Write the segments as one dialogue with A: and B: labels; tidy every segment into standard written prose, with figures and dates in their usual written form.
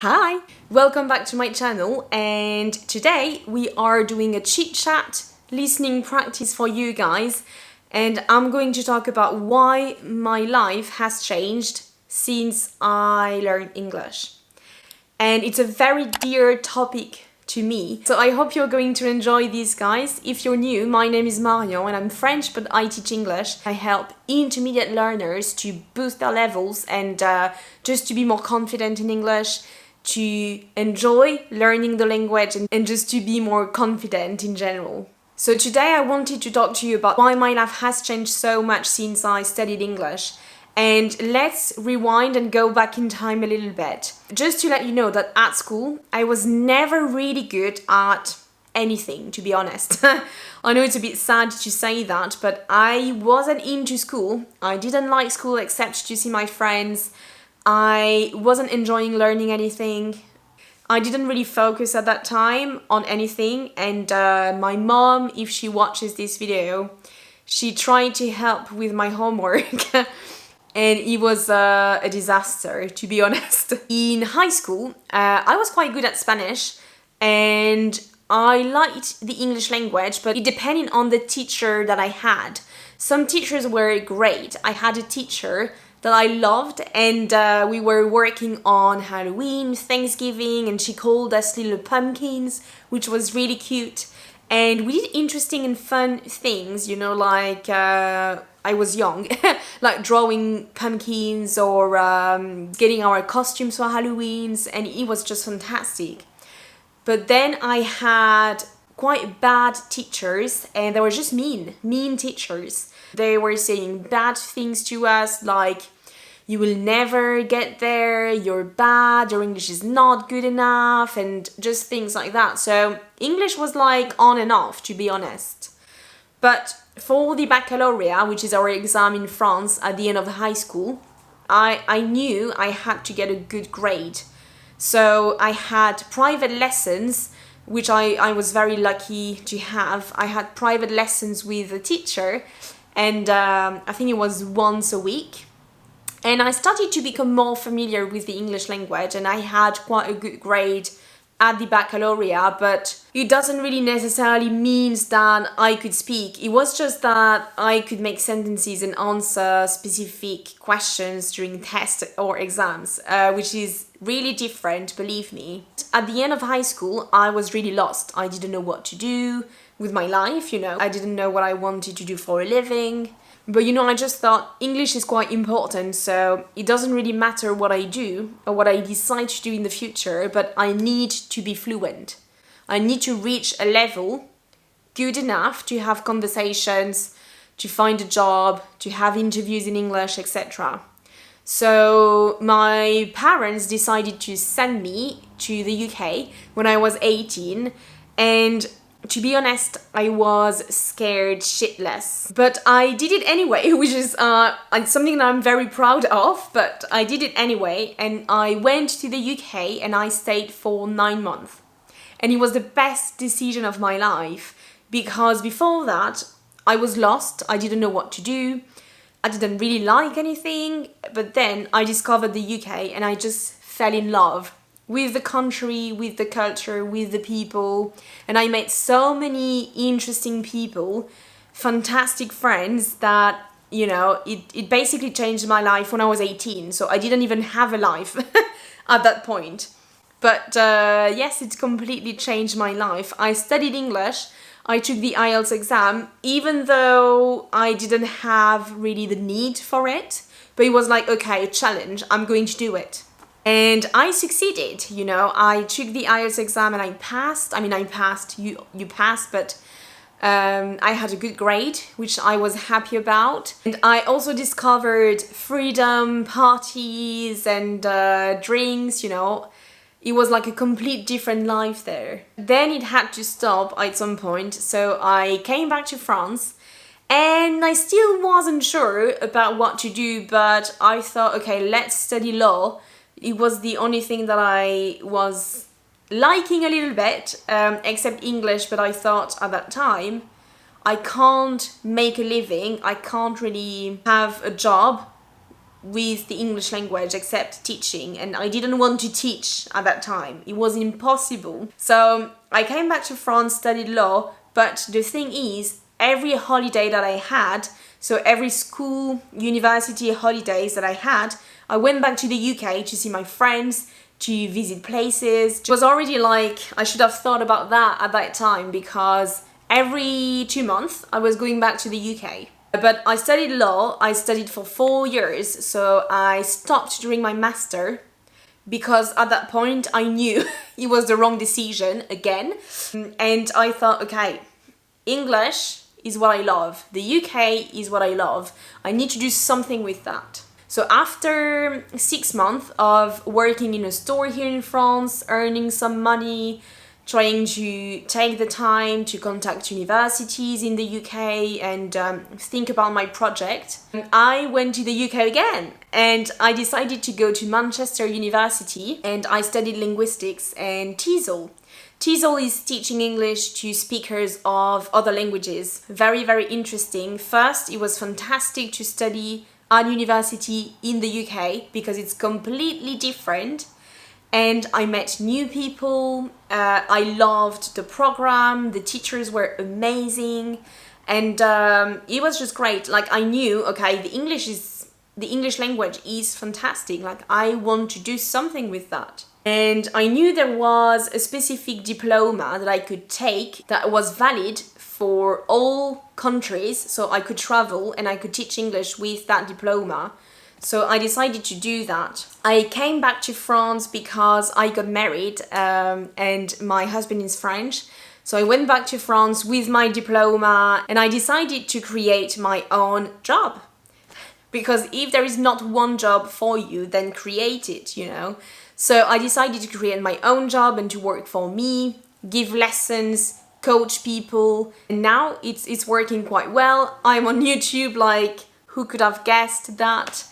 A: Hi! Welcome back to my channel, and today we are doing a chit-chat listening practice for you guys, and I'm going to talk about why my life has changed since I learned English. And it's a very dear topic to me, so I hope you're going to enjoy these, guys. If you're new, my name is Marion and I'm French, but I teach English. I help intermediate learners to boost their levels and just to be more confident in English, to enjoy learning the language and just to be more confident in general. So today I wanted to talk to you about why my life has changed so much since I studied English. And let's rewind and go back in time a little bit. Just to let you know that at school, I was never really good at anything, to be honest. I know it's a bit sad to say that, but I wasn't into school. I didn't like school except to see my friends. I wasn't enjoying learning anything. I didn't really focus at that time on anything, and my mom, if she watches this video, she tried to help with my homework and it was a disaster, to be honest. In high school, I was quite good at Spanish and I liked the English language, but it depended on the teacher that I had. Some teachers were great. I had a teacher that I loved, and we were working on Halloween, Thanksgiving, and she called us little pumpkins, which was really cute. And we did interesting and fun things, like I was young, like drawing pumpkins or getting our costumes for Halloweens, and it was just fantastic. But then I had quite bad teachers, and they were just mean teachers. They were saying bad things to us, like, you will never get there, you're bad, your English is not good enough, and just things like that. So English was like on and off, to be honest. But for the baccalaureate, which is our exam in France at the end of high school, I knew I had to get a good grade. So I had private lessons, which I was very lucky to have. I had private lessons with a teacher, and I think it was once a week. And I started to become more familiar with the English language, and I had quite a good grade at the baccalaureate, but it doesn't really necessarily mean that I could speak. It was just that I could make sentences and answer specific questions during tests or exams, which is really different, believe me. At the end of high school, I was really lost. I didn't know what to do with my life, I didn't know what I wanted to do for a living. But I just thought English is quite important, so it doesn't really matter what I do or what I decide to do in the future, but I need to be fluent. I need to reach a level good enough to have conversations, to find a job, to have interviews in English, etc. So my parents decided to send me to the UK when I was 18, and to be honest, I was scared shitless. But I did it anyway, which is something that I'm very proud of, but I did it anyway, and I went to the UK and I stayed for 9 months. And it was the best decision of my life, because before that, I was lost, I didn't know what to do, I didn't really like anything, but then I discovered the UK and I just fell in love with the country, with the culture, with the people, and I met so many interesting people, fantastic friends that, it basically changed my life when I was 18, so I didn't even have a life at that point. But yes, it completely changed my life. I studied English, I took the IELTS exam, even though I didn't have really the need for it, but it was like, okay, a challenge, I'm going to do it. And I succeeded, I took the IELTS exam and I passed. I passed, you passed, but I had a good grade, which I was happy about. And I also discovered freedom, parties and drinks, It was like a complete different life there. Then it had to stop at some point, so I came back to France. And I still wasn't sure about what to do, but I thought, okay, let's study law. It was the only thing that I was liking a little bit, except English, but I thought at that time, I can't make a living, I can't really have a job with the English language except teaching, and I didn't want to teach at that time. It was impossible. So I came back to France, studied law, but the thing is, every holiday that I had, so every school, university holidays that I had, I went back to the UK to see my friends, to visit places. It was already like, I should have thought about that at that time, because every 2 months I was going back to the UK. But I studied law, I studied for 4 years, so I stopped during my master because at that point I knew it was the wrong decision again. And I thought, okay, English is what I love, the UK is what I love, I need to do something with that. So after 6 months of working in a store here in France, earning some money, trying to take the time to contact universities in the UK and think about my project, I went to the UK again and I decided to go to Manchester University and I studied linguistics and TESOL. TESOL is teaching English to speakers of other languages. Very, very interesting. First, it was fantastic to study at university in the UK because it's completely different. And I met new people, I loved the program, the teachers were amazing, and it was just great. Like I knew, okay, the English language is fantastic, like I want to do something with that. And I knew there was a specific diploma that I could take that was valid for all countries, so I could travel and I could teach English with that diploma. So I decided to do that. I came back to France because I got married and my husband is French. So I went back to France with my diploma and I decided to create my own job. Because if there is not one job for you, then create it, you know. So I decided to create my own job and to work for me, give lessons, coach people. And now it's working quite well. I'm on YouTube, like who could have guessed that?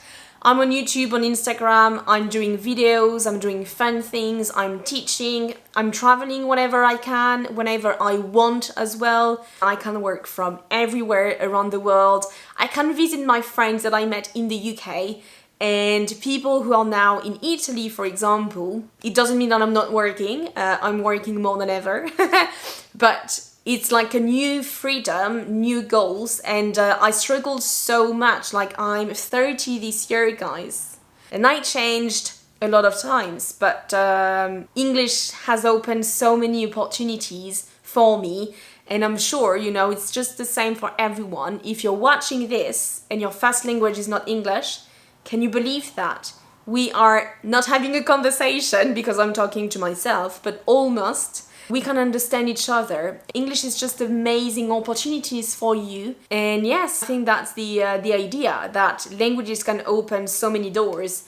A: I'm on YouTube, on Instagram, I'm doing videos, I'm doing fun things, I'm teaching, I'm traveling whenever I can, whenever I want as well. I can work from everywhere around the world. I can visit my friends that I met in the UK and people who are now in Italy, for example. It doesn't mean that I'm not working, I'm working more than ever, but it's like a new freedom, new goals, and I struggled so much. Like I'm 30 this year, guys, and I changed a lot of times, but English has opened so many opportunities for me, and I'm sure, you know, it's just the same for everyone. If you're watching this and your first language is not English, can you believe that? We are not having a conversation because I'm talking to myself, but almost. We can understand each other. English is just amazing opportunities for you. And yes, I think that's the idea, that languages can open so many doors.